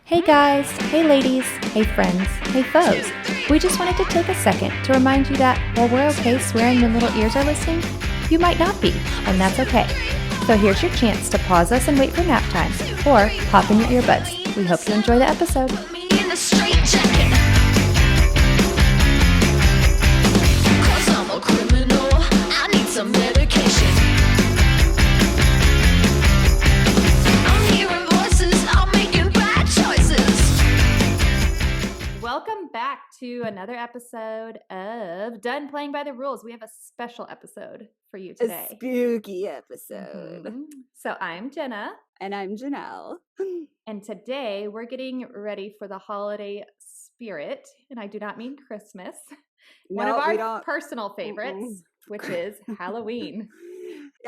Hey guys, hey ladies, hey friends, hey foes. We just wanted to take a second to remind you that while we're okay swearing when little ears are listening, you might not be, and that's okay. So here's your chance to pause us and wait for nap time, or pop in your earbuds. We hope you enjoy the episode. Welcome back to another episode of Done Playing by the Rules. We have a special episode for you today. A spooky episode. Mm-hmm. So I'm Jenna. And I'm Jenelle. And today we're getting ready for the holiday spirit. And I do not mean Christmas. One of our personal favorites, which is Halloween.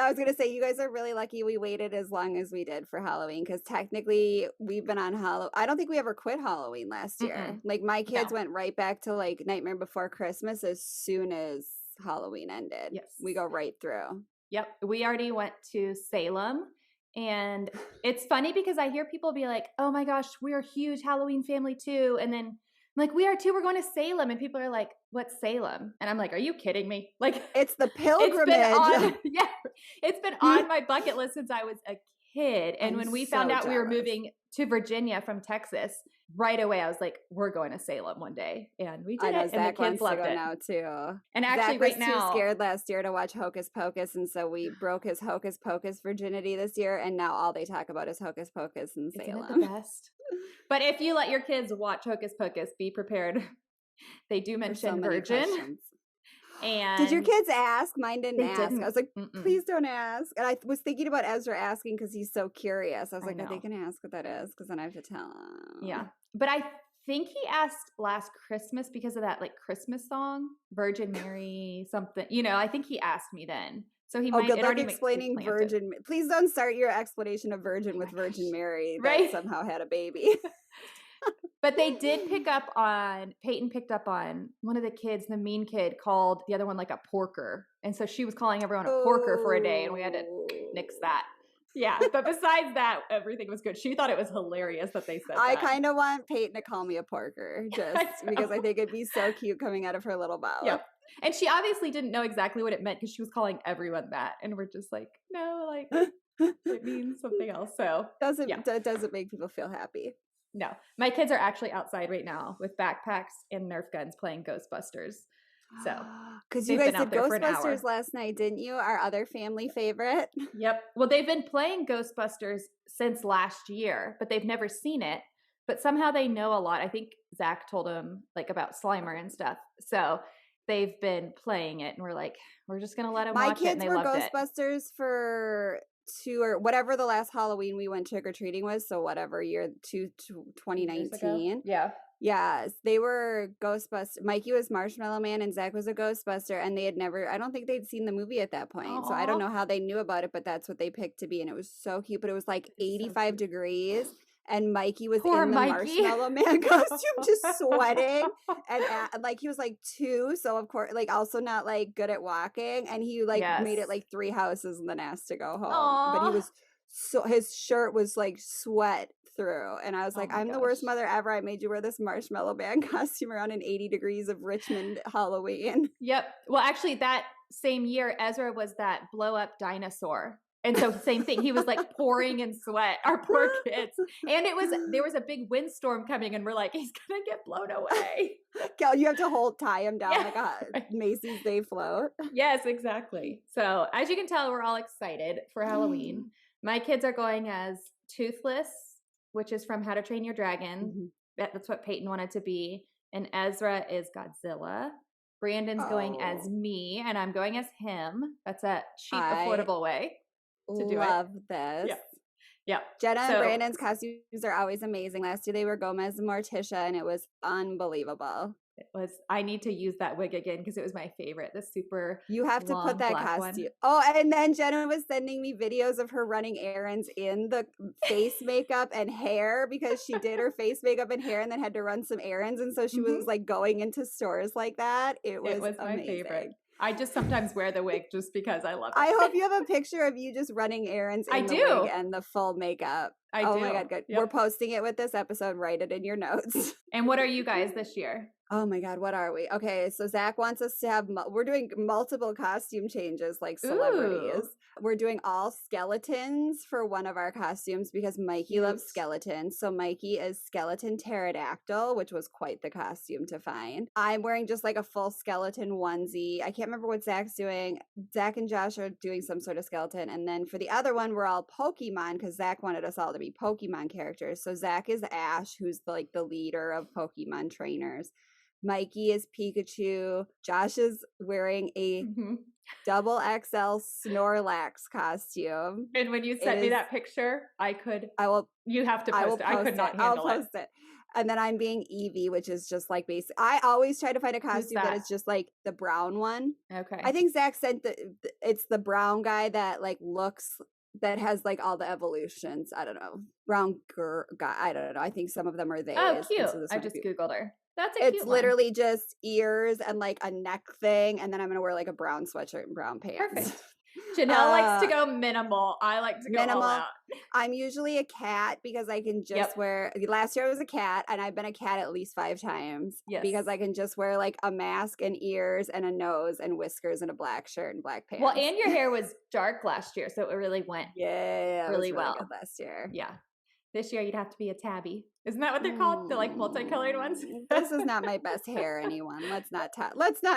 I was going to say, you guys are really lucky we waited as long as we did for Halloween, because technically we've been on Halloween. I don't think we ever quit Halloween last year. Like my kids went right back to like Nightmare Before Christmas as soon as Halloween ended. Yes. We go right through. Yep. We already went to Salem. And it's funny because I hear people be like, oh my gosh, we're a huge Halloween family too. And then I'm like, we are too. We're going to Salem. And people are like, what's Salem? And I'm like, are you kidding me? Like, it's the pilgrimage. It's been on my bucket list since I was a kid. And when we found out we were moving to Virginia from Texas, right away I was like, we're going to Salem one day. And we did it. And the kids loved it now too. And actually Zach right was now too scared last year to watch Hocus Pocus, and so we broke his Hocus Pocus virginity this year, and now all they talk about is Hocus Pocus in Salem. Isn't it the best? But if you let your kids watch Hocus Pocus, be prepared. They do mention virgin. And did your kids ask? Mine didn't ask. Didn't. I was like, please don't ask. And I was thinking about Ezra asking because he's so curious. I was like, are they going to ask what that is? Because then I have to tell him. Yeah. But I think he asked last Christmas because of that like Christmas song, Virgin Mary something. You know, I think he asked me then. So he might good luck explaining Virgin. Please don't start your explanation of Virgin with Virgin Mary that somehow had a baby. But they did Peyton picked up on one of the kids, the mean kid, called the other one like a porker. And so she was calling everyone a porker for a day, and we had to nix that. Yeah, but besides that, everything was good. She thought it was hilarious that they said I kind of want Peyton to call me a porker, just because I think it'd be so cute coming out of her little mouth. Yep. And she obviously didn't know exactly what it meant because she was calling everyone that. And we're just like, no, like, it means something else. So it doesn't make people feel happy. No, my kids are actually outside right now with backpacks and Nerf guns playing Ghostbusters. So, because you guys did Ghostbusters last night, didn't you? Our other family favorite. Yep. Well, they've been playing Ghostbusters since last year, but they've never seen it. But somehow they know a lot. I think Zach told them like about Slimer and stuff. So they've been playing it, and we're like, we're just gonna let them watch it. And they loved it. My kids were Ghostbusters for 2 or whatever the last Halloween we went trick-or-treating was, so whatever year, 2019. Yes, they were Ghostbusters. Mikey was Marshmallow Man and Zach was a Ghostbuster, and I don't think they'd seen the movie at that point. Aww. So I don't know how they knew about it, but that's what they picked to be, and it was so cute. But it was like 85 degrees, and Mikey was in the Marshmallow Man costume, just sweating, and like he was like 2, so of course, like also not like good at walking, and he like made it like 3 houses and then asked to go home. Aww. But he was his shirt was like sweat through, and I was like, I'm the worst mother ever. I made you wear this Marshmallow Man costume around in 80 degrees of Richmond Halloween. Yep. Well, actually, that same year, Ezra was that blow up dinosaur. And so same thing. He was like pouring in sweat. Our poor kids. And there was a big windstorm coming, and we're like, he's gonna get blown away. Kel, you have to tie him down like a Macy's Day float. Yes, exactly. So as you can tell, we're all excited for Halloween. My kids are going as Toothless, which is from How to Train Your Dragon. That's what Peyton wanted to be. And Ezra is Godzilla. Brandon's going as me, and I'm going as him. That's a cheap, affordable way to do it. Love this. Yeah. Jenna and Brandon's costumes are always amazing. Last year they were Gomez and Morticia, and it was unbelievable. I need to use that wig again because it was my favorite. The super You have to put that costume. Oh, and then Jenna was sending me videos of her running errands in the face makeup and hair, because she did her face makeup and hair and then had to run some errands. And so she was like going into stores like that. It was my favorite. I just sometimes wear the wig just because I love it. I hope you have a picture of you just running errands in the wig and the full makeup. Oh my God, good. Yep. We're posting it with this episode. Write it in your notes. And what are you guys this year? Oh my God, what are we? Okay, so Zach wants us to have, we're doing multiple costume changes like celebrities. Ooh. We're doing all skeletons for one of our costumes because Mikey loves skeletons. So Mikey is skeleton pterodactyl, which was quite the costume to find. I'm wearing just like a full skeleton onesie. I can't remember what Zach's doing. Zach and Josh are doing some sort of skeleton. And then for the other one, we're all Pokemon because Zach wanted us all to be Pokemon characters. So Zach is Ash, who's like the leader of Pokemon trainers. Mikey is Pikachu. Josh is wearing a double XL Snorlax costume. And when you sent me that picture, you have to post it. I could not handle it. I'll post it. And then I'm being Eevee, which is just like basic. I always try to find a costume that is just like the brown one. Okay. I think Zach sent it's the brown guy that like that has like all the evolutions. I don't know. Brown guy. I don't know. I think some of them are they. Oh, cute. I just Googled her. That's a cute It's literally just ears and like a neck thing. And then I'm going to wear like a brown sweatshirt and brown pants. Perfect. Janelle likes to go minimal. I like to go all out. I'm usually a cat because I can just wear, last year I was a cat and I've been a cat at least 5 times because I can just wear like a mask and ears and a nose and whiskers and a black shirt and black pants. Well, and your hair was dark last year. So it really went really well good last year. Yeah. This year you'd have to be a tabby. Isn't that what they're called? The like multicolored ones? This is not my best hair, anyone. Let's not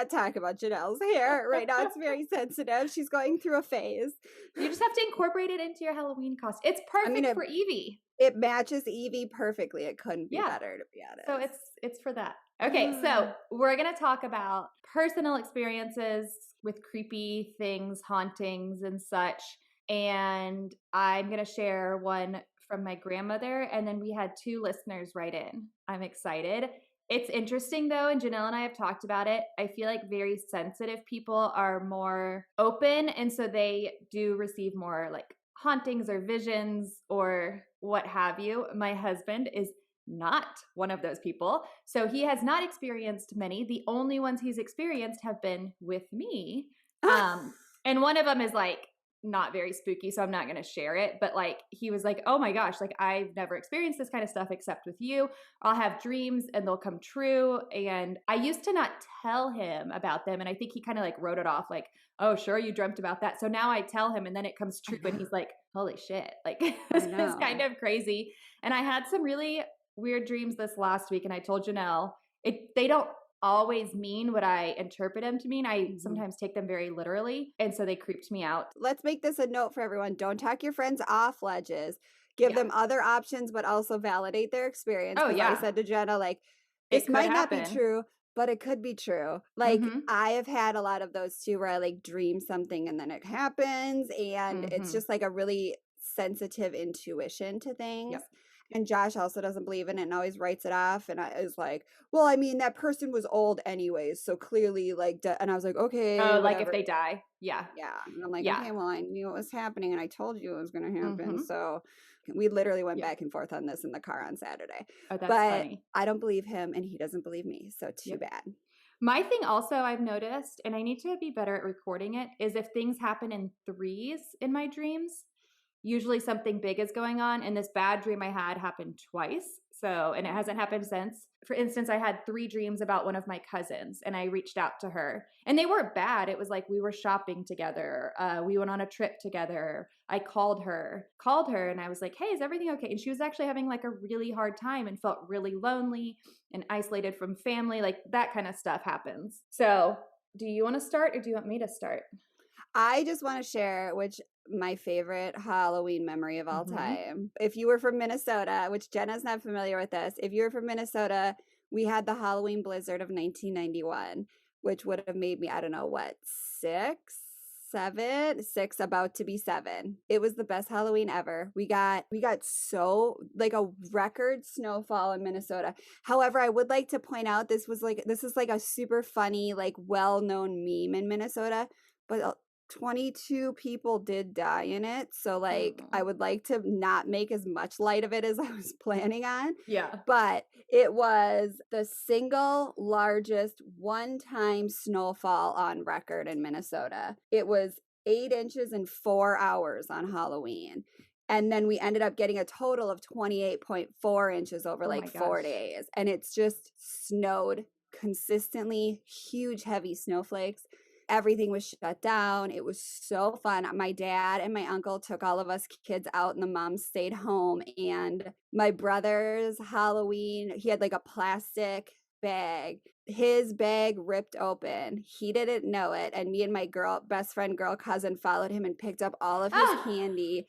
talk about Janelle's hair right now. It's very sensitive. She's going through a phase. You just have to incorporate it into your Halloween costume. It's perfect for Eevee. It matches Eevee perfectly. It couldn't be better, to be honest. So it's for that. Okay, so we're gonna talk about personal experiences with creepy things, hauntings, and such. And I'm gonna share one from my grandmother, and then we had 2 listeners write in. I'm excited. It's interesting though, and Jenelle and I have talked about it. I feel like very sensitive people are more open, and so they do receive more like hauntings or visions or what have you. My husband is not one of those people, so he has not experienced many. The only ones he's experienced have been with me, and one of them is like not very spooky, so I'm not going to share it, but like he was like, oh my gosh, like I've never experienced this kind of stuff except with you. I'll have dreams and they'll come true. And I used to not tell him about them, and I think he kind of like wrote it off like, oh sure, you dreamt about that. So now I tell him and then it comes true and he's like, holy shit, like this is kind of crazy. And I had some really weird dreams this last week, and I told Janelle they don't always mean what I interpret them to mean. I sometimes take them very literally, and so they creeped me out. Let's make this a note for everyone. Don't talk your friends off ledges. Give them other options, but also validate their experience. Oh yeah. I said to Jenna, like, this might not be true, but it could be true. Like I have had a lot of those too, where I like dream something and then it happens, and it's just like a really sensitive intuition to things. Yep. And Josh also doesn't believe in it and always writes it off. And I was like, well, I mean, that person was old anyways. So clearly, like, and I was like, okay. Oh, like if they die. Yeah. Yeah. And I'm like, okay, well, I knew what was happening and I told you it was going to happen. So we literally went back and forth on this in the car on Saturday. Oh, that's funny. I don't believe him and he doesn't believe me. So too bad. My thing also I've noticed, and I need to be better at recording it, is if things happen in 3s in my dreams, usually something big is going on. And this bad dream I had happened twice. So, and it hasn't happened since. For instance, I had 3 dreams about one of my cousins, and I reached out to her, and they weren't bad. It was like we were shopping together. We went on a trip together. I called her, and I was like, hey, is everything okay? And she was actually having like a really hard time and felt really lonely and isolated from family. Like that kind of stuff happens. So do you want to start, or do you want me to start? I just want to share my favorite Halloween memory of all time. If you were from Minnesota, which Jenna's not familiar with this, if you were from Minnesota, we had the Halloween blizzard of 1991, which would have made me, I don't know what, 6, about to be 7. It was the best Halloween ever. We got so like a record snowfall in Minnesota. However, I would like to point out this is like a super funny, like well-known meme in Minnesota, but 22 people did die in it. So, like, I would like to not make as much light of it as I was planning on. Yeah. But it was the single largest one-time snowfall on record in Minnesota. It was 8 inches in 4 hours on Halloween. And then we ended up getting a total of 28.4 inches over like 4 days. And it's just snowed consistently, huge, heavy snowflakes. Everything was shut down. It was so fun. My dad and my uncle took all of us kids out, and the moms stayed home. And my brother's Halloween, he had like a plastic bag. His bag ripped open. He didn't know it. And me and my best friend girl cousin followed him and picked up all of his candy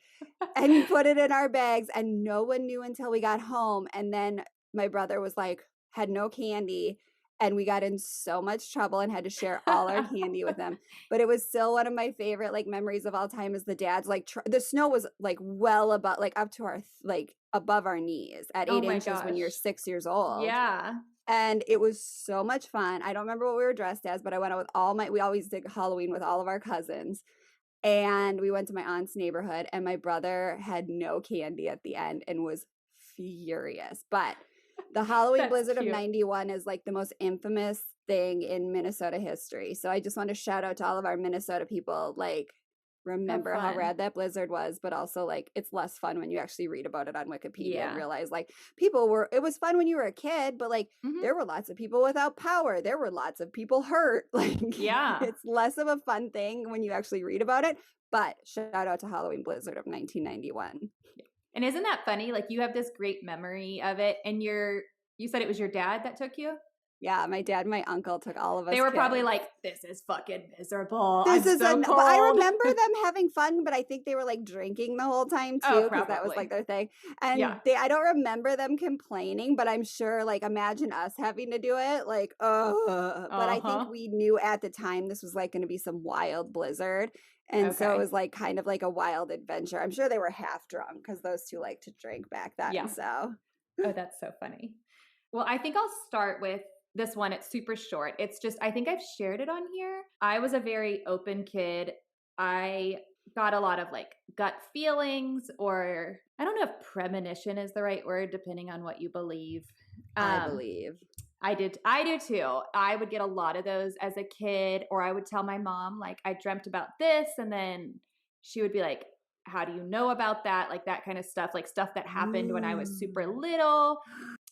and put it in our bags. And no one knew until we got home. And then my brother was like, had no candy. And we got in so much trouble and had to share all our candy with them. But it was still one of my favorite like memories of all time is the dad's like, the snow was like well above, like up to our, like above our knees at 8 inches when you're 6 years old. Yeah. And it was so much fun. I don't remember what we were dressed as, but I went out with we always did Halloween with all of our cousins. And we went to my aunt's neighborhood, and my brother had no candy at the end and was furious. But the Halloween blizzard of 91 is like the most infamous thing in Minnesota history. So I just want to shout out to all of our Minnesota people, like, remember how rad that blizzard was, but also like it's less fun when you actually read about it on Wikipedia and realize like it was fun when you were a kid, but like there were lots of people without power. There were lots of people hurt. Like, it's less of a fun thing when you actually read about it. But shout out to Halloween blizzard of 1991. And isn't that funny? Like you have this great memory of it, and you said it was your dad that took you? Yeah, my dad and my uncle took all of us. They were kids. Probably like, this is fucking miserable. This is so cold. But I remember them having fun, but I think they were like drinking the whole time too, because that was like their thing. And I don't remember them complaining, but I'm sure like imagine us having to do it. Like, but I think we knew at the time this was like going to be some wild blizzard. And so it was like kind of like a wild adventure. I'm sure they were half drunk because those two like to drink back then. Yeah. So. Oh, that's so funny. Well, I think I'll start with this one. It's super short. It's just, I think I've shared it on here. I was a very open kid. I got a lot of like gut feelings, or I don't know if premonition is the right word, depending on what you believe. I believe. I do too. I would get a lot of those as a kid, or I would tell my mom, like, I dreamt about this. And then she would be like, how do you know about that? Like that kind of stuff, like stuff that happened when I was super little.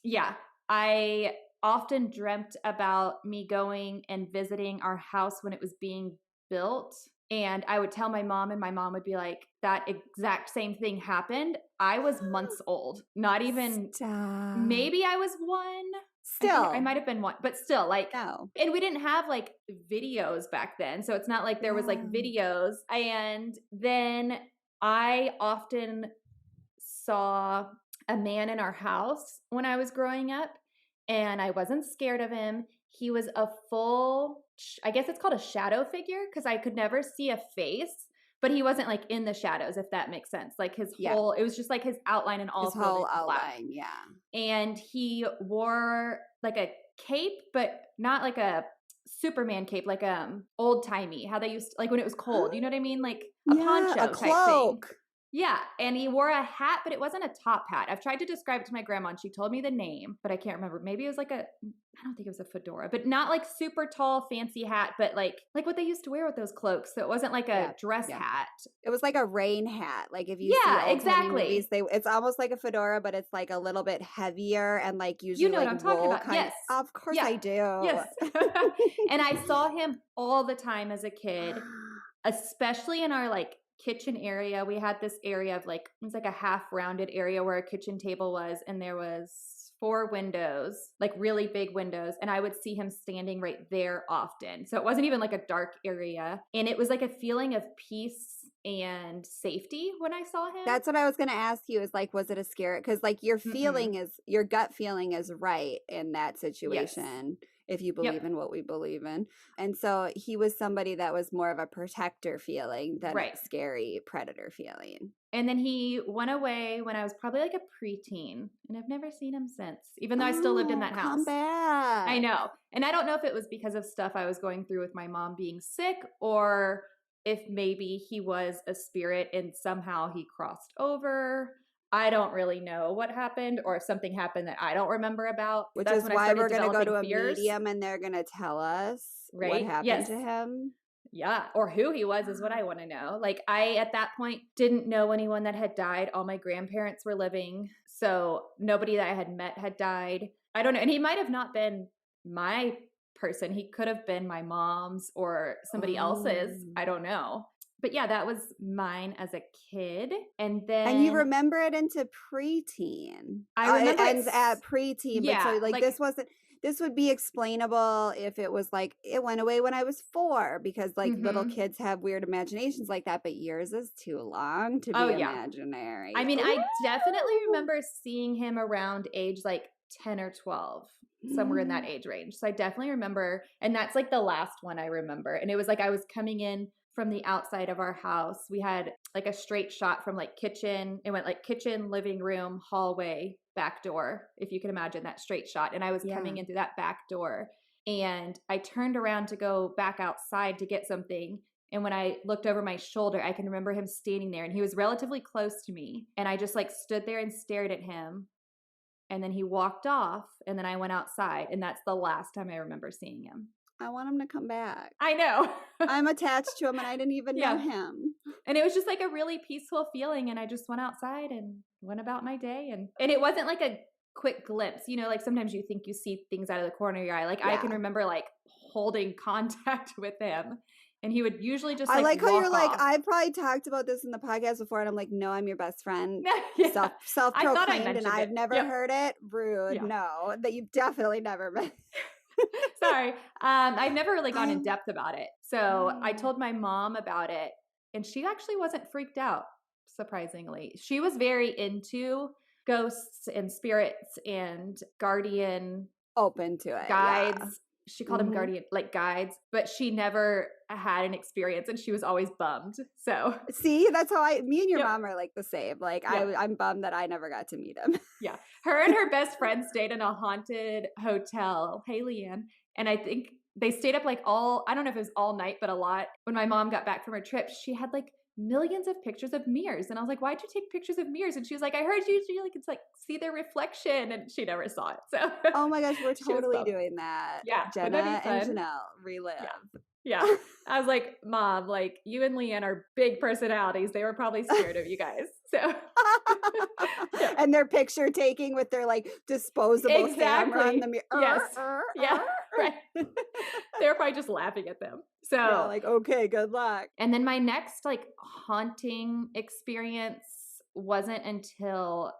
Yeah. I often dreamt about me going and visiting our house when it was being built. And I would tell my mom, and my mom would be like, that exact same thing happened. I was months old, not even, maybe I was 1. Still. I might have been 1, but still like, no. And we didn't have like videos back then. So it's not like there was like videos. And then I often saw a man in our house when I was growing up, and I wasn't scared of him. He was a full, I guess it's called a shadow figure, because I could never see a face, but he wasn't like in the shadows, if that makes sense. Like his whole, it was just like his outline and all his whole outline, And he wore like a cape, but not like a Superman cape, like old timey, how they used to, like when it was cold. You know what I mean? Like a poncho, a cloak. Type thing. Yeah, and he wore a hat, but it wasn't a top hat. I've tried to describe it to my grandma, and she told me the name, but I can't remember. Maybe it was like I don't think it was a fedora, but not like super tall, fancy hat, but like what they used to wear with those cloaks. So it wasn't like a dress hat. It was like a rain hat. Like if you see old movies, it's almost like a fedora, but it's like a little bit heavier and like usually what I'm talking about. Yes. Of course I do. Yes. And I saw him all the time as a kid, especially in our like kitchen area. We had this area of like, it was like a half rounded area where a kitchen table was, and there was 4 windows, like really big windows, and I would see him standing right there often. So it wasn't even like a dark area, and it was like a feeling of peace and safety when I saw him. That's what I was going to ask you, is like, was it a scare? Because like your feeling is, your gut feeling is right in that situation. Yes. If you believe in what we believe in. And so he was somebody that was more of a protector feeling than a scary predator feeling. And then he went away when I was probably like a preteen, and I've never seen him since, even though I still lived in that house. Come back. I know. And I don't know if it was because of stuff I was going through with my mom being sick, or if maybe he was a spirit and somehow he crossed over. I don't really know what happened, or if something happened that I don't remember about. Which is why we're going to go to a medium and they're going to tell us what happened to him. Yeah. Or who he was is what I want to know. Like, I, at that point, didn't know anyone that had died. All my grandparents were living. So nobody that I had met had died. I don't know. And he might have not been my person. He could have been my mom's or somebody else's. I don't know. But yeah, that was mine as a kid. And then... And you remember it into preteen. I remember it ends at preteen. Yeah. But so like this wasn't... This would be explainable if it was like, it went away when I was 4, because like little kids have weird imaginations like that, but yours is too long to be imaginary. I mean, I definitely remember seeing him around age like 10 or 12, somewhere in that age range. So I definitely remember, and that's like the last one I remember. And it was like I was coming in from the outside of our house. We had like a straight shot from like kitchen. It went like kitchen, living room, hallway, back door, if you can imagine that straight shot. And I was coming in through that back door, and I turned around to go back outside to get something. And when I looked over my shoulder, I can remember him standing there, and he was relatively close to me. And I just like stood there and stared at him. And then he walked off, and then I went outside, and that's the last time I remember seeing him. I want him to come back. I know. I'm attached to him and I didn't even know him. And it was just like a really peaceful feeling. And I just went outside and went about my day. And it wasn't like a quick glimpse, you know, like sometimes you think you see things out of the corner of your eye. Like I can remember like holding contact with him. And he would usually just I like how you're off. like, I probably talked about this in the podcast before, and I'm like, no, I'm your best friend. Self-proclaimed, and I've never heard it. Rude. No, that you've definitely never met. Sorry. I've never really gone in depth about it. So I told my mom about it, and she actually wasn't freaked out, surprisingly. She was very into ghosts and spirits and guardian. Open to it. Guides. Yeah. She called them guardian, like guides, but she never had an experience, and she was always bummed. So see, that's how me and your mom are like the same. Like I'm bummed that I never got to meet him. Yeah. Her and her best friend stayed in a haunted hotel. Hey, Leanne. And I think they stayed up like I don't know if it was all night, but a lot. When my mom got back from her trip, she had like millions of pictures of mirrors. And I was like, why'd you take pictures of mirrors? And she was like, I heard you like, it's like see their reflection. And she never saw it. So oh my gosh, we're totally doing that. Yeah. Jenna and Jenelle relive. Yeah. I was like, Mom, like you and Leanne are big personalities. They were probably scared of you guys. So and their picture taking with their like disposable camera on the mirror. Yes. Yeah. Right. They were probably just laughing at them. So like, okay, good luck. And then my next like haunting experience wasn't until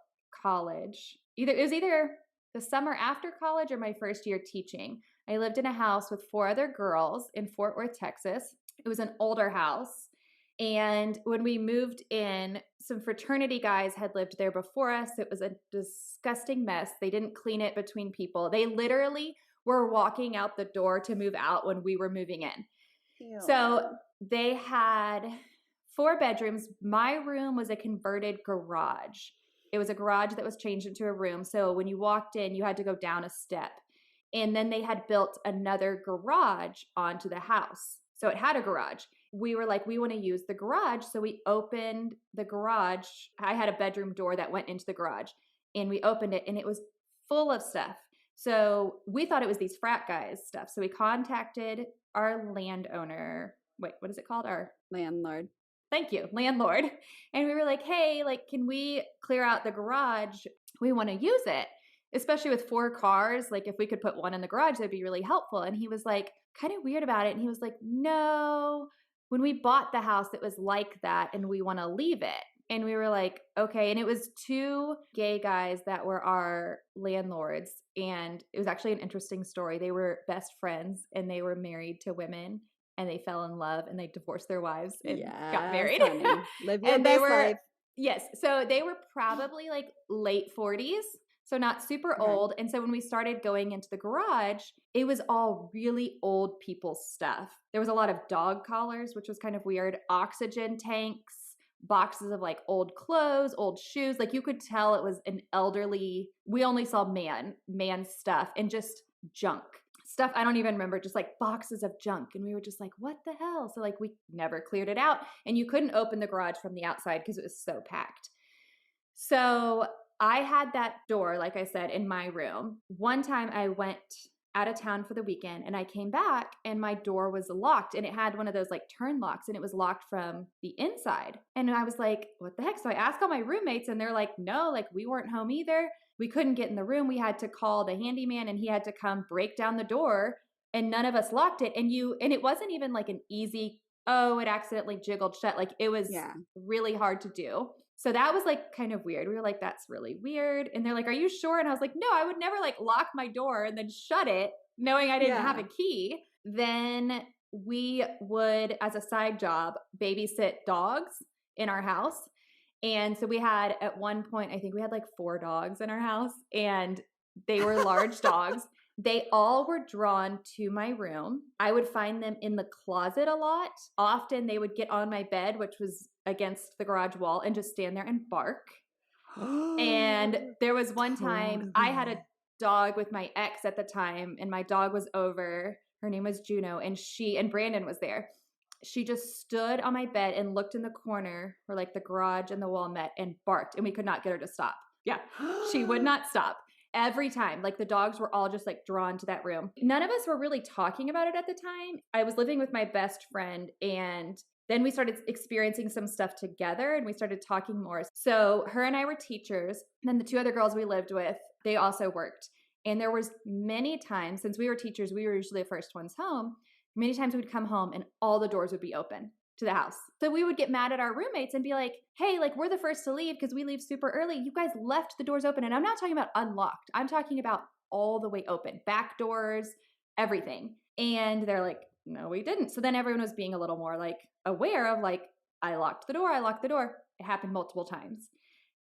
college. It was either the summer after college or my first year teaching. I lived in a house with 4 other girls in Fort Worth, Texas. It was an older house. And when we moved in, some fraternity guys had lived there before us. It was a disgusting mess. They didn't clean it between people. They literally were walking out the door to move out when we were moving in. Ew. So they had 4 bedrooms. My room was a converted garage. It was a garage that was changed into a room. So when you walked in, you had to go down a step. And then they had built another garage onto the house. So it had a garage. We were like, we want to use the garage. So we opened the garage. I had a bedroom door that went into the garage. And we opened it, and it was full of stuff. So we thought it was these frat guys stuff. So we contacted our landowner. Wait, what is it called? Our landlord. Thank you, landlord. And we were like, hey, like, can we clear out the garage? We want to use it. Especially with 4 cars, like if we could put one in the garage, that'd be really helpful. And he was like, kind of weird about it. And he was like, no, when we bought the house, it was like that and we want to leave it. And we were like, okay. And it was 2 gay guys that were our landlords. And it was actually an interesting story. They were best friends and they were married to women and they fell in love and they divorced their wives and got married. Live your best life. Yes. So they were probably like late 40s. So not super old. And so when we started going into the garage, it was all really old people's stuff. There was a lot of dog collars, which was kind of weird, oxygen tanks, boxes of like old clothes, old shoes. Like you could tell it was an elderly, we only saw man stuff and just junk. stuff I don't even remember, just like boxes of junk. And we were just like, what the hell? So like we never cleared it out. And you couldn't open the garage from the outside because it was so packed. So I had that door, like I said, in my room. One time I went out of town for the weekend and I came back and my door was locked and it had one of those like turn locks and it was locked from the inside. And I was like, what the heck? So I asked all my roommates and they're like, no, like we weren't home either. We couldn't get in the room. We had to call the handyman and he had to come break down the door and none of us locked it. And it wasn't even like an easy, oh, it accidentally jiggled shut. Like it was really hard to do. So that was like kind of weird. We were like, that's really weird. And they're like, are you sure? And I was like, no, I would never like lock my door and then shut it knowing I didn't have a key. Then we would, as a side job, babysit dogs in our house. And so we had at one point, I think we had like 4 dogs in our house and they were large dogs. They all were drawn to my room. I would find them in the closet a lot. Often they would get on my bed, which was against the garage wall, and just stand there and bark. And there was one time I had a dog with my ex at the time, and my dog was over. Her name was Juno, and Brandon was there. She just stood on my bed and looked in the corner where like the garage and the wall met and barked, and we could not get her to stop. Yeah, she would not stop. Every time, like the dogs were all just like drawn to that room. None of us were really talking about it at the time. I was living with my best friend and then we started experiencing some stuff together and we started talking more. So her and I were teachers. And then the 2 other girls we lived with, they also worked. And there was many times, since we were teachers, we were usually the first ones home. Many times we'd come home and all the doors would be open to the house. So we would get mad at our roommates and be like, hey, like we're the first to leave because we leave super early. You guys left the doors open. And I'm not talking about unlocked. I'm talking about all the way open, back doors, everything. And they're like, no, we didn't. So then everyone was being a little more like aware of like, I locked the door. It happened multiple times.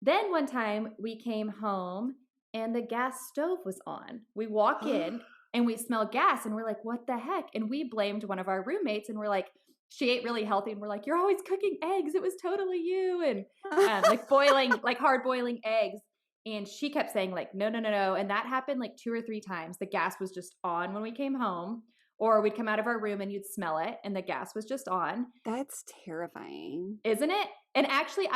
Then one time we came home and the gas stove was on. We walk in and we smell gas and we're like, what the heck? And we blamed one of our roommates and we're like, she ate really healthy and we're like, you're always cooking eggs. It was totally you. And like boiling, like hard boiling eggs. And she kept saying like, no. And that happened like 2 or 3 times. The gas was just on when we came home, or we'd come out of our room and you'd smell it and the gas was just on. That's terrifying. Isn't it? And actually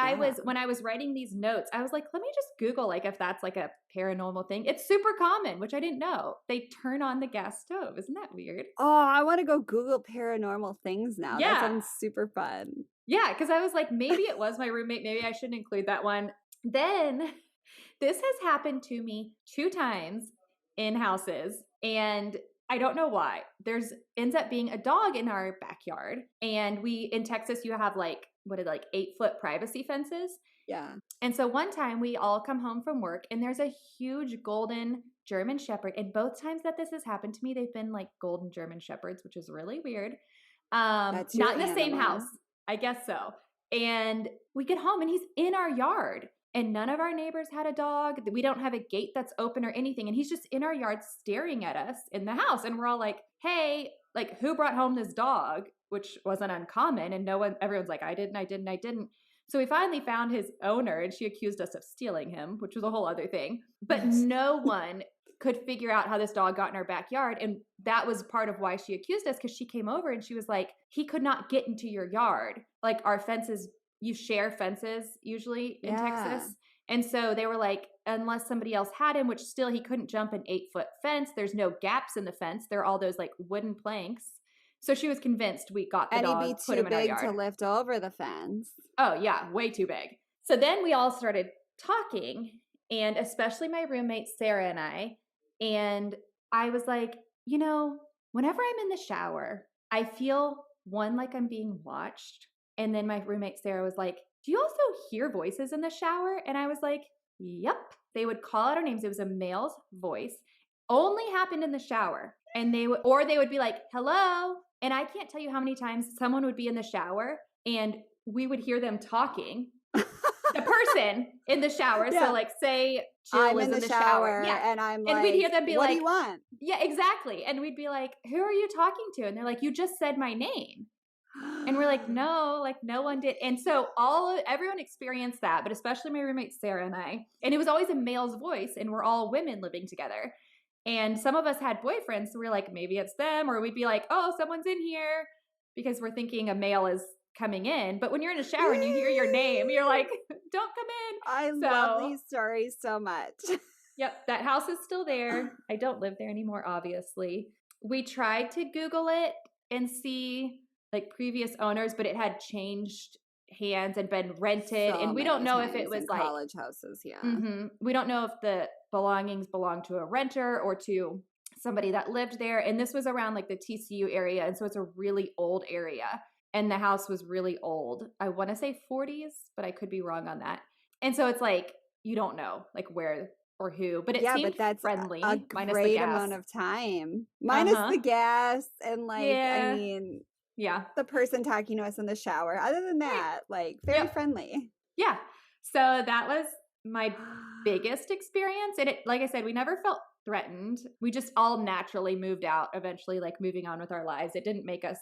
when I was writing these notes, I was like, let me just Google like if that's like a paranormal thing. It's super common, which I didn't know. They turn on the gas stove. Isn't that weird? Oh, I want to go Google paranormal things now. Yeah. That sounds super fun. Yeah, because I was like, maybe it was my roommate. Maybe I shouldn't include that one. Then this has happened to me 2 times in houses. And I don't know why. Ends up being a dog in our backyard. And in Texas, you have like 8-foot privacy fences. Yeah. And so one time we all come home from work and there's a huge golden German Shepherd. And both times that this has happened to me, they've been like golden German Shepherds, which is really weird. That's not in the same house. I guess so. And we get home and he's in our yard. And none of our neighbors had a dog. We don't have a gate that's open or anything. And he's just in our yard staring at us in the house. And we're all like, hey, like who brought home this dog? Which wasn't uncommon. And everyone's like, I didn't. So we finally found his owner and she accused us of stealing him, which was a whole other thing. But no one could figure out how this dog got in our backyard. And that was part of why she accused us, because she came over and she was like, he could not get into your yard. Like our fences, you share fences usually in Texas. And so they were like, unless somebody else had him, which still he couldn't jump an 8-foot fence. There's no gaps in the fence. There are all those like wooden planks. So she was convinced we got the dog, put him in our yard. And he'd be too big to lift over the fence. Oh yeah, way too big. So then we all started talking, and especially my roommate Sarah and I was like, whenever I'm in the shower, I feel like I'm being watched. And then my roommate Sarah was like, do you also hear voices in the shower? And I was like, yep. They would call out our names. It was a male's voice. Only happened in the shower. And they would be like, hello. And I can't tell you how many times someone would be in the shower and we would hear them talking. The person in the shower. Yeah. So like say Jill is in the shower. Yeah. And I'm like, we'd hear them be what like, do you want? Yeah, exactly. And we'd be like, who are you talking to? And they're like, you just said my name. And we're like, no one did. And so everyone experienced that, but especially my roommate Sarah and I. And it was always a male's voice, and we're all women living together. And some of us had boyfriends, so we were like, maybe it's them, or we'd be like, oh, someone's in here, because we're thinking a male is coming in. But when you're in a shower and you hear your name, you're like, don't come in. I love these stories so much. Yep, that house is still there. I don't live there anymore, obviously. We tried to Google it and see like previous owners, but it had changed hands and been rented. And we don't know if it was like college houses. Yeah. We don't know if the belongings belonged to a renter or to somebody that lived there. And this was around like the TCU area. And so it's a really old area. And the house was really old. I want to say 40s, but I could be wrong on that. And so it's like, you don't know like where or who, but it seemed that's friendly. A great amount of time. Minus the gas and like, I mean, the person talking to us in the shower. Other than that, like very friendly. Yeah. So that was my biggest experience. And it, like I said, we never felt threatened. We just all naturally moved out eventually, like moving on with our lives. It didn't make us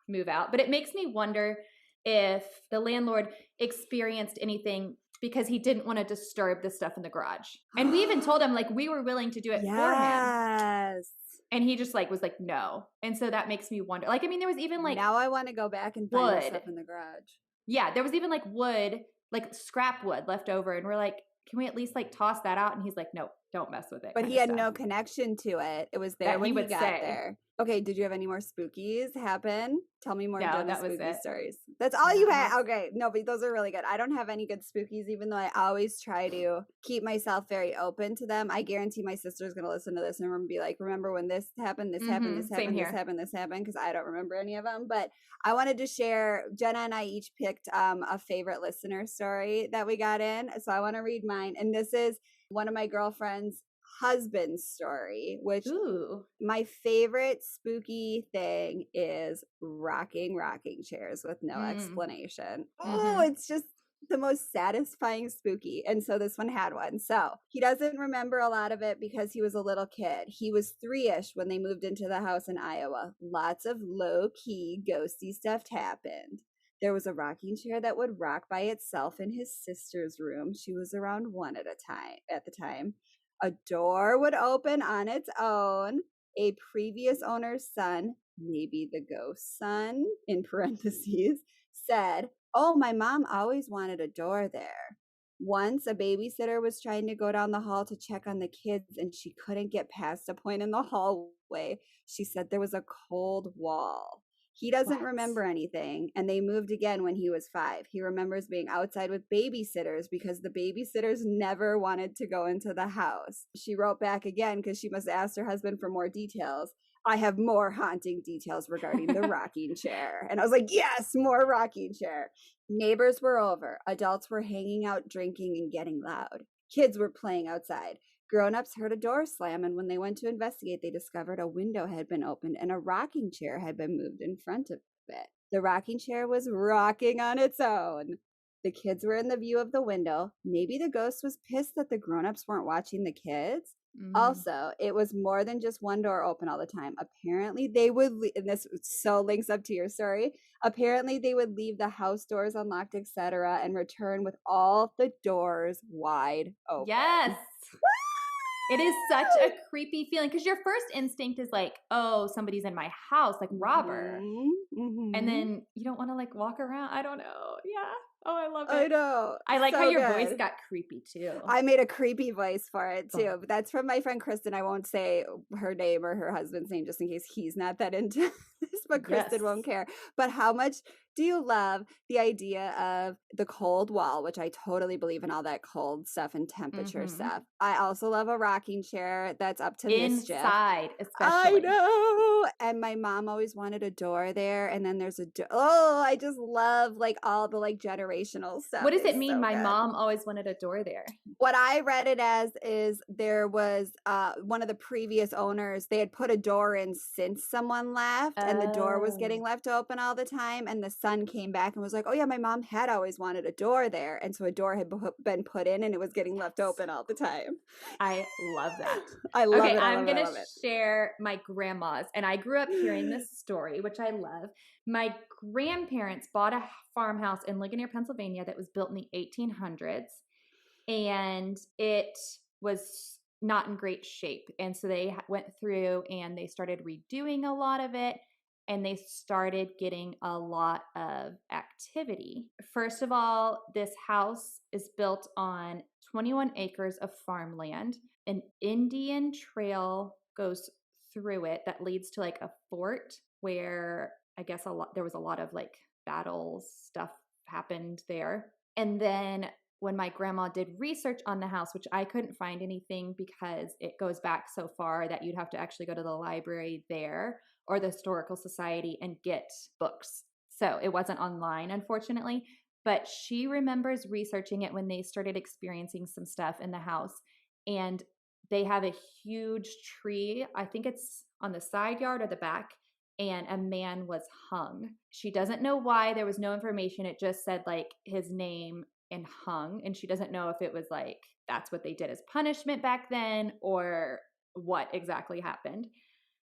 move out, but it makes me wonder if the landlord experienced anything because he didn't want to disturb the stuff in the garage. And we even told him like we were willing to do it for him. And he just like was like, no. And so that makes me wonder. Like, I mean, there was even like now I want to go back and find the stuff in the garage. Yeah, there was even like wood, like scrap wood left over. And we're like, can we at least like toss that out? And he's like, nope, don't mess with it. But he had no connection to it. It was there when he got there. Okay, did you have any more spookies happen? Tell me more spooky stories. That's all you had? Okay, no, but those are really good. I don't have any good spookies, even though I always try to keep myself very open to them. I guarantee my sister's going to listen to this and be like, remember when this happened, this happened, this happened, this happened, this happened, because I don't remember any of them. But I wanted to share, Jenna and I each picked a favorite listener story that we got in. So I want to read mine. And this is one of my girlfriend's husband's story, which my favorite spooky thing is rocking chairs with no explanation. Oh, it's just the most satisfying spooky. And so this one had one. So he doesn't remember a lot of it because he was a little kid. He was 3-ish when they moved into the house in Iowa. Lots of low-key ghosty stuff happened. There was a rocking chair that would rock by itself in his sister's room. She was around 1 at the time. A door would open on its own. A previous owner's son, maybe the ghost son, in parentheses, said, oh, my mom always wanted a door there. Once a babysitter was trying to go down the hall to check on the kids and she couldn't get past a point in the hallway. She said there was a cold wall. He doesn't remember anything, and they moved again when he was 5. He remembers being outside with babysitters because the babysitters never wanted to go into the house. She wrote back again because she must ask her husband for more details. I have more haunting details regarding the rocking chair. And I was like, yes, more rocking chair. Neighbors were over. Adults were hanging out, drinking, and getting loud. Kids were playing outside. Grown-ups heard a door slam, and when they went to investigate, they discovered a window had been opened and a rocking chair had been moved in front of it. The rocking chair was rocking on its own. The kids were in the view of the window. Maybe the ghost was pissed that the grown-ups weren't watching the kids. Also, it was more than just one door open all the time. Apparently, they would, and this so links up to your story, apparently they would leave the house doors unlocked, etc., and return with all the doors wide open. Yes. It is such a creepy feeling because your first instinct is like, oh, somebody's in my house, like robber. And then you don't want to like walk around. I don't know. Yeah. Oh, I love it. I know. I like how your voice got creepy too. I made a creepy voice for it too. But that's from my friend Kristen. I won't say her name or her husband's name just in case he's not that into this, but Kristen won't care. But how much do you love the idea of the cold wall, which I totally believe in all that cold stuff and temperature stuff. I also love a rocking chair that's up to mischief. Inside, especially. I know. And my mom always wanted a door there. And then there's a door. Oh, I just love like all the like generational stuff. What does it mean? My mom always wanted a door there. What I read it as is there was one of the previous owners, they had put a door in since someone left and the door was getting left open all the time. And the son came back and was like, oh yeah, my mom had always wanted a door there. And so a door had been put in and it was getting left open all the time. I love that. I love it. I'm going to share my grandma's. And I grew up hearing this story, which I love. My grandparents bought a farmhouse in Ligonier, Pennsylvania that was built in the 1800s. And it was not in great shape. And so they went through and they started redoing a lot of it, and they started getting a lot of activity. First of all, this house is built on 21 acres of farmland. An Indian trail goes through it that leads to like a fort where I guess there was a lot of like battles, stuff happened there. And then when my grandma did research on the house, which I couldn't find anything because it goes back so far that you'd have to actually go to the library there or the historical society and get books. So it wasn't online, unfortunately, but she remembers researching it when they started experiencing some stuff in the house. And they have a huge tree. I think it's on the side yard or the back, and a man was hung. She doesn't know why. There was no information. It just said like his name and hung. And she doesn't know if it was like that's what they did as punishment back then or what exactly happened.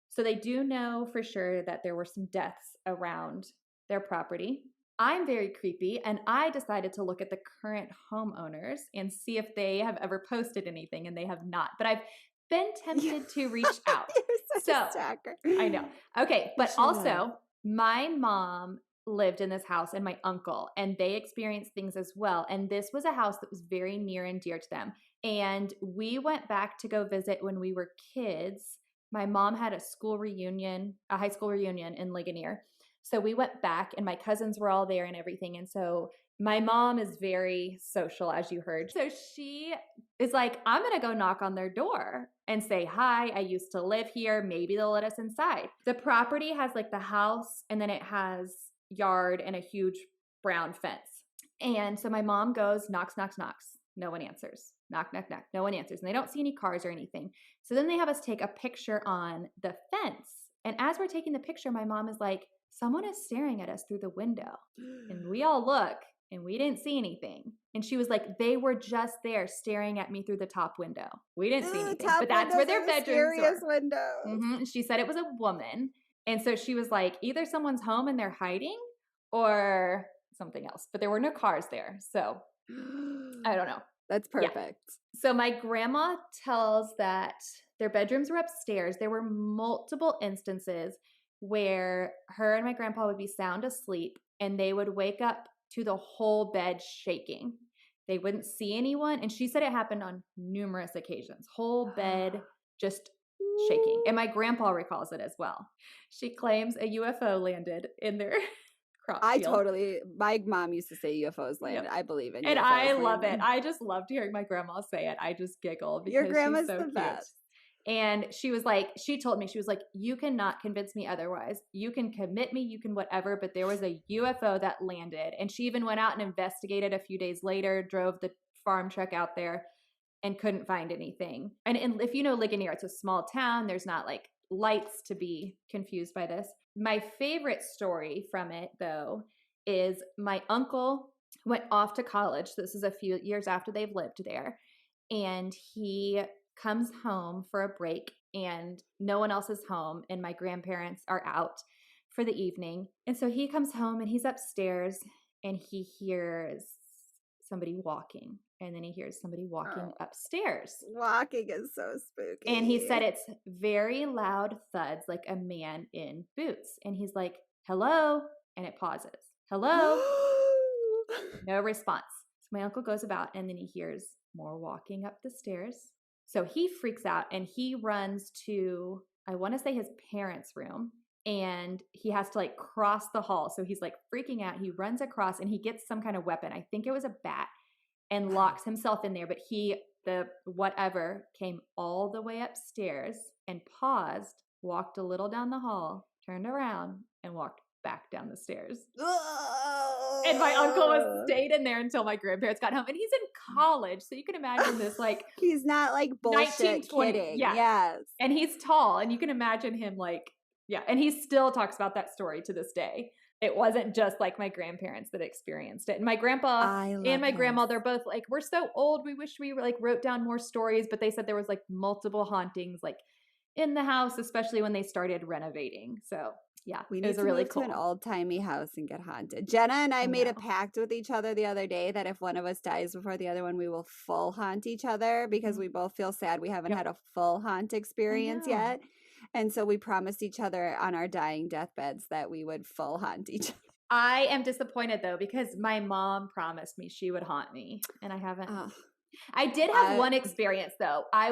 So they do know for sure that there were some deaths around their property. I'm very creepy, and I decided to look at the current homeowners and see if they have ever posted anything, and they have not. But I've been tempted to reach out. You're such a stalker. I know. Okay, but also my mom lived in this house and my uncle, and they experienced things as well. And this was a house that was very near and dear to them. And we went back to go visit when we were kids. My mom had a high school reunion in Ligonier. So we went back and my cousins were all there and everything. And so my mom is very social, as you heard. So she is like, I'm going to go knock on their door and say, hi, I used to live here. Maybe they'll let us inside. The property has like the house, and then it has yard and a huge brown fence. And so my mom goes, knocks. No one answers. Knock. No one answers. And they don't see any cars or anything. So then they have us take a picture on the fence. And as we're taking the picture, my mom is like, someone is staring at us through the window. And we all look and we didn't see anything. And she was like, they were just there staring at me through the top window. We didn't see anything, but that's where their bedrooms were. And she said it was a woman. And so she was like, either someone's home and they're hiding or something else, but there were no cars there. So I don't know. That's perfect. Yeah. So my grandma tells that their bedrooms were upstairs. There were multiple instances where her and my grandpa would be sound asleep and they would wake up to the whole bed shaking. They wouldn't see anyone. And she said it happened on numerous occasions. Whole bed just shaking. And my grandpa recalls it as well. She claims a UFO landed in their crop field. My mom used to say UFOs landed. Yep. I believe in UFOs. And I love it. I just loved hearing my grandma say it. I just giggle because your grandma's she's so the cute. Best. And she told me, you cannot convince me otherwise. You can commit me, you can whatever, but there was a UFO that landed. And she even went out and investigated a few days later, drove the farm truck out there and couldn't find anything. And if you know Ligonier, it's a small town. There's not like lights to be confused by this. My favorite story from it, though, is my uncle went off to college. So this is a few years after they've lived there. And he comes home for a break and no one else is home and my grandparents are out for the evening. And so he comes home and he's upstairs and he hears somebody walking, and then he hears somebody walking upstairs. Walking is so spooky. And he said it's very loud thuds, like a man in boots. And he's like, hello. And it pauses. Hello. No response. So my uncle goes about and then he hears more walking up the stairs. So he freaks out and he runs to, I want to say his parents' room, and he has to like cross the hall. So he's like freaking out. He runs across and he gets some kind of weapon. I think it was a bat, and locks himself in there. But the whatever came all the way upstairs and paused, walked a little down the hall, turned around and walked back down the stairs. And my uncle stayed in there until my grandparents got home. And he's in college, so you can imagine this like he's not like bullshit kidding. Yeah. Yes. And he's tall, and you can imagine him like, yeah. And he still talks about that story to this day. It wasn't just like my grandparents that experienced it. And my grandpa and my grandma, they're both like, we're so old. We wish we like wrote down more stories, but they said there was like multiple hauntings like in the house, especially when they started renovating. So Yeah, We it need was to really move cool. to an old-timey house and get haunted. Jenna and I made a pact with each other the other day that if one of us dies before the other one, we will full haunt each other because we both feel sad we haven't had a full haunt experience yet. And so we promised each other on our dying deathbeds that we would full haunt each other. I am disappointed though because my mom promised me she would haunt me and I haven't. I did have one experience though. I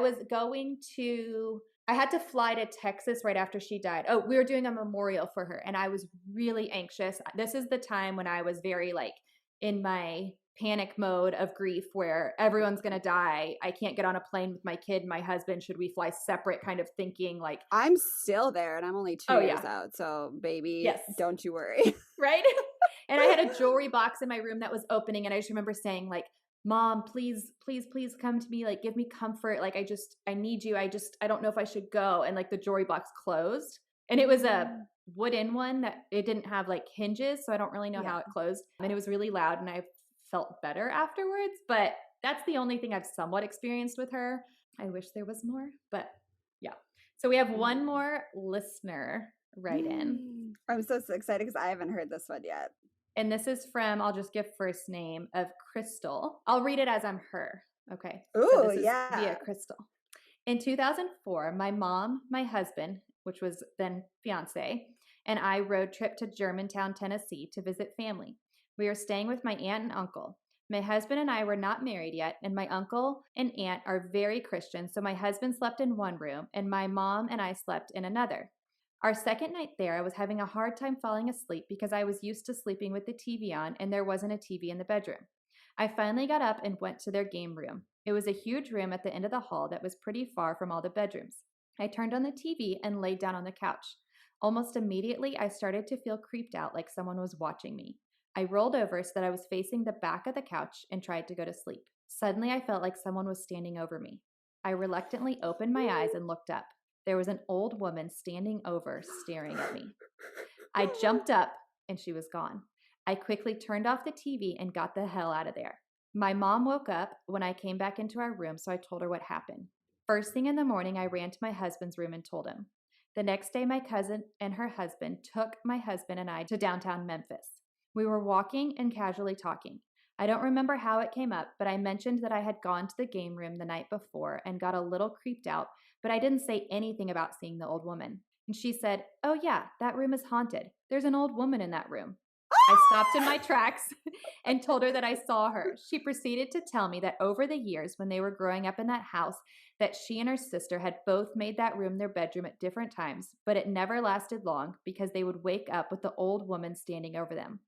had to fly to Texas right after she died. Oh, we were doing a memorial for her and I was really anxious. This is the time when I was very like in my panic mode of grief where everyone's going to die. I can't get on a plane with my kid and my husband. Should we fly separate? Kind of thinking like. I'm still there and I'm only 2 years out. So baby, don't you worry. Right? And I had a jewelry box in my room that was opening and I just remember saying like, Mom, please, please, please come to me. Like, give me comfort. Like, I need you. I don't know if I should go. And like the jewelry box closed and it was a wooden one that it didn't have like hinges. So I don't really know how it closed. And it was really loud and I felt better afterwards. But that's the only thing I've somewhat experienced with her. I wish there was more, but yeah. So we have one more listener write in. I'm so excited because I haven't heard this one yet. And this is from, I'll just give first name of Crystal. I'll read it as I'm her. Okay. Ooh, so this is via Crystal. In 2004, my mom, my husband, which was then fiance, and I road trip to Germantown, Tennessee to visit family. We were staying with my aunt and uncle. My husband and I were not married yet, and my uncle and aunt are very Christian, so my husband slept in one room, and my mom and I slept in another. Our second night there, I was having a hard time falling asleep because I was used to sleeping with the TV on and there wasn't a TV in the bedroom. I finally got up and went to their game room. It was a huge room at the end of the hall that was pretty far from all the bedrooms. I turned on the TV and laid down on the couch. Almost immediately, I started to feel creeped out like someone was watching me. I rolled over so that I was facing the back of the couch and tried to go to sleep. Suddenly, I felt like someone was standing over me. I reluctantly opened my eyes and looked up. There was an old woman standing over, staring at me. I jumped up and she was gone. I quickly turned off the TV and got the hell out of there. My mom woke up when I came back into our room, so I told her what happened. First thing in the morning, I ran to my husband's room and told him. The next day, my cousin and her husband took my husband and I to downtown Memphis. We were walking and casually talking. I don't remember how it came up, but I mentioned that I had gone to the game room the night before and got a little creeped out, but I didn't say anything about seeing the old woman. And she said, "Oh yeah, that room is haunted. There's an old woman in that room." I stopped in my tracks and told her that I saw her. She proceeded to tell me that over the years when they were growing up in that house, that she and her sister had both made that room their bedroom at different times, but it never lasted long because they would wake up with the old woman standing over them.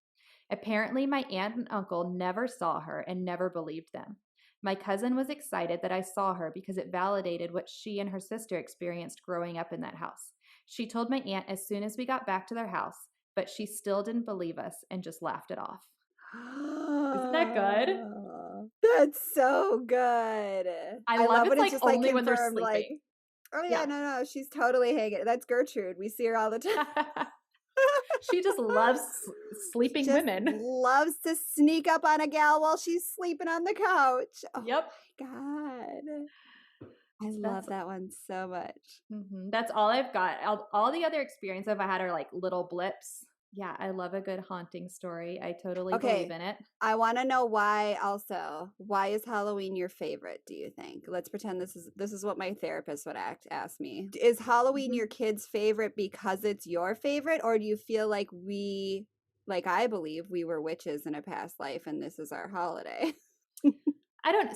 Apparently, my aunt and uncle never saw her and never believed them. My cousin was excited that I saw her because it validated what she and her sister experienced growing up in that house. She told my aunt as soon as we got back to their house, but she still didn't believe us and just laughed it off. Isn't that good? That's so good. I love it. It's like only when they're sleeping. Like, oh yeah, no, she's totally hanging. That's Gertrude. We see her all the time. She just loves sleeping women. Loves to sneak up on a gal while she's sleeping on the couch. Oh yep. My God. I love that one so much. Mm-hmm. That's all I've got. All the other experience I've had are like little blips. Yeah, I love a good haunting story. I totally believe in it. I want to know why also. Why is Halloween your favorite, do you think? Let's pretend this is what my therapist would ask me. Is Halloween your kid's favorite because it's your favorite, or do you feel like I believe we were witches in a past life and this is our holiday?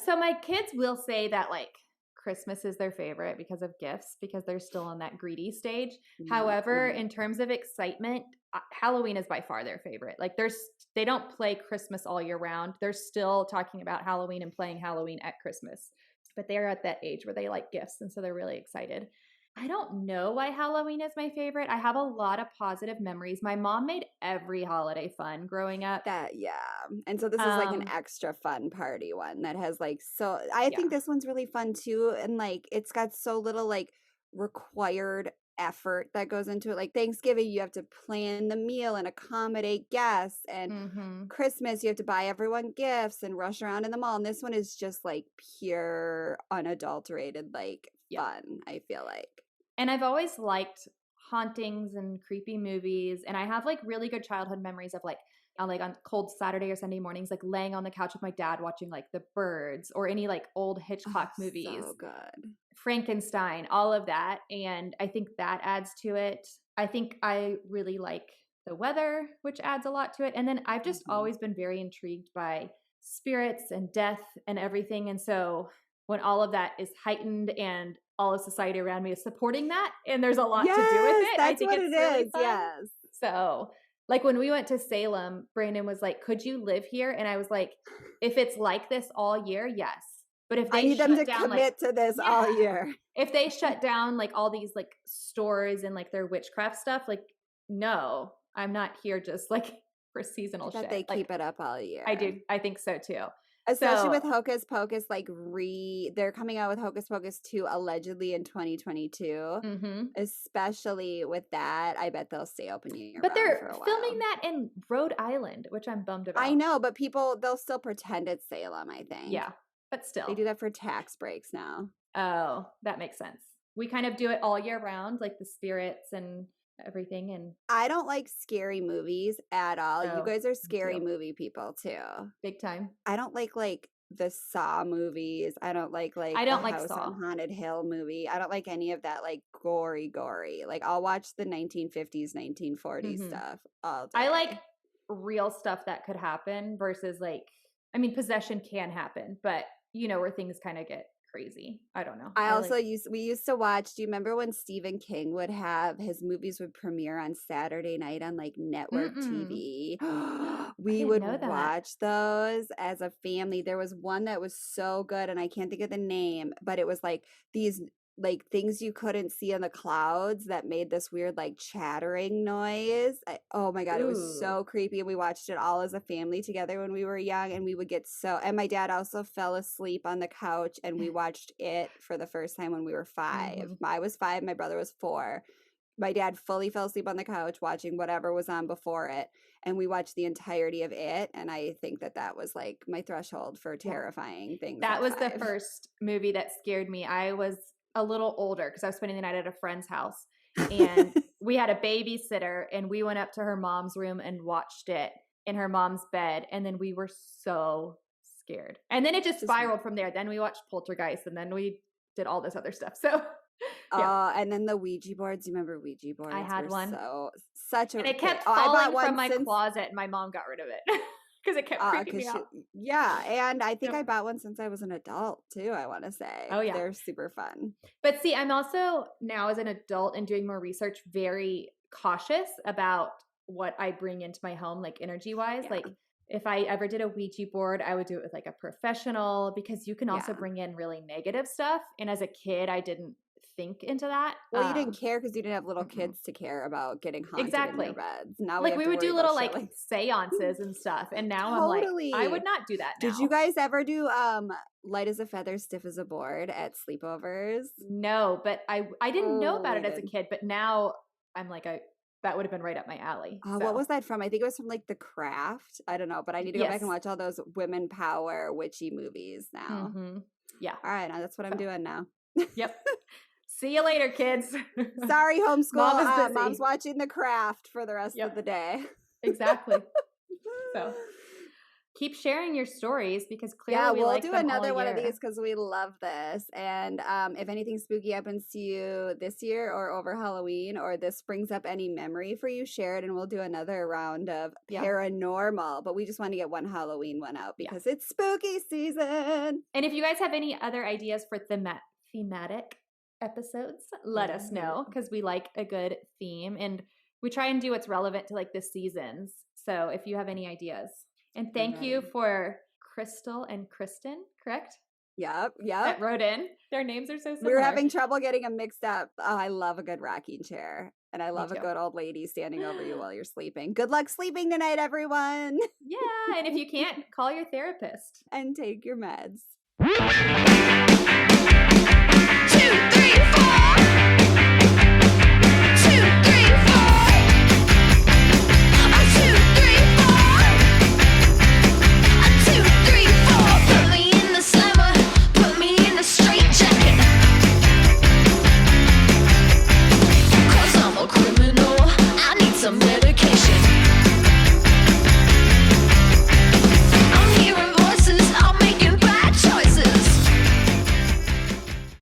So my kids will say that like Christmas is their favorite because of gifts, because they're still in that greedy stage. However, in terms of excitement, Halloween is by far their favorite. Like they don't play Christmas all year round. They're still talking about Halloween and playing Halloween at Christmas, but they're at that age where they like gifts. And so they're really excited. I don't know why Halloween is my favorite. I have a lot of positive memories. My mom made every holiday fun growing up. And so this is like an extra fun party one that has like, so I think this one's really fun too. And like, it's got so little like required effort that goes into it. Like Thanksgiving, you have to plan the meal and accommodate guests, and Christmas, you have to buy everyone gifts and rush around in the mall. And this one is just like pure, unadulterated, like fun, I feel like. And I've always liked hauntings and creepy movies. And I have like really good childhood memories of like on cold Saturday or Sunday mornings, like laying on the couch with my dad watching like The Birds or any like old Hitchcock movies. So good. Frankenstein, all of that. And I think that adds to it. I think I really like the weather, which adds a lot to it. And then I've just always been very intrigued by spirits and death and everything. And so when all of that is heightened and all of society around me is supporting that, and there's a lot to do with it, I think it's really fun. Yes. So like when we went to Salem, Brandon was like, could you live here? And I was like, if it's like this all year, yes. But if they I need them to commit to this all year. If they shut down like all these like stores and like their witchcraft stuff, like, no, I'm not here just like for seasonal shit. They keep it up all year. I do. I think so too. Especially with Hocus Pocus, like they're coming out with Hocus Pocus 2 allegedly in 2022. Mm-hmm. Especially with that, I bet they'll stay open year. But they're filming that in Rhode Island, which I'm bummed about. I know, but they'll still pretend it's Salem, I think. Yeah, but still. They do that for tax breaks now. Oh, that makes sense. We kind of do it all year round, like the spirits and everything. And I don't like scary movies at all. You guys are scary movie people too. Big time. I don't like the Saw movies. I don't like I don't like House Saw on Haunted Hill movie. I don't like any of that like gory. Like I'll watch the 1950s, 1940s stuff all day. I like real stuff that could happen versus like, I mean, possession can happen, but you know, where things kind of get crazy. I don't know. We used to watch, do you remember when Stephen King would have his movies would premiere on Saturday night on like network TV? We would watch those as a family. There was one that was so good and I can't think of the name, but it was like these like things you couldn't see in the clouds that made this weird like chattering noise. Oh my God, it was so creepy. And we watched it all as a family together when we were young, and we would get and my dad also fell asleep on the couch and we watched it for the first time when we were 5. I was 5, my brother was 4. My dad fully fell asleep on the couch watching whatever was on before it, and we watched the entirety of it. And I think that was like my threshold for terrifying things. That was the first movie that scared me. I was a little older because I was spending the night at a friend's house, and we had a babysitter, and we went up to her mom's room and watched it in her mom's bed. And then we were so scared. And then it just spiraled from there. Then we watched Poltergeist, and then we did all this other stuff. So and then the Ouija boards. You remember Ouija boards? I had one. And it kept falling from my closet, and my mom got rid of it. Because it kept freaking me out. And I think I bought one since I was an adult too, I want to say. Oh yeah. They're super fun. But see, I'm also now as an adult and doing more research, very cautious about what I bring into my home, like energy-wise. Like if I ever did a Ouija board, I would do it with like a professional, because you can also bring in really negative stuff. And as a kid, I didn't think into that. Well, you didn't care because you didn't have little kids to care about getting haunted in their beds. Now like we would do little like seances and stuff, and now I'm like, I would not do that now. Did you guys ever do light as a feather, stiff as a board at sleepovers? No, but I didn't know about it as a kid, but now I'm like, that would have been right up my alley. What was that from? I think it was from like The Craft. I don't know, but I need to go back and watch all those women power witchy movies now. Yeah. All right, now that's what I'm doing now. Yep. See you later, kids. Sorry, homeschool. Mom's watching The Craft for the rest of the day. Exactly. So keep sharing your stories, because clearly we'll do another one of these because we love this. And if anything spooky happens to you this year or over Halloween, or this brings up any memory for you, share it, and we'll do another round of paranormal. But we just want to get one Halloween one out because it's spooky season. And if you guys have any other ideas for thematic episodes, let us know, because we like a good theme, and we try and do what's relevant to like the seasons. So if you have any ideas. And thank you for Crystal and Kristen, correct? Yep. That wrote in. Their names are so similar. We were having trouble getting them mixed up. Oh, I love a good rocking chair. And I love a good old lady standing over you while you're sleeping. Good luck sleeping tonight, everyone. Yeah. And if you can't, call your therapist. And take your meds. 2, 3, 4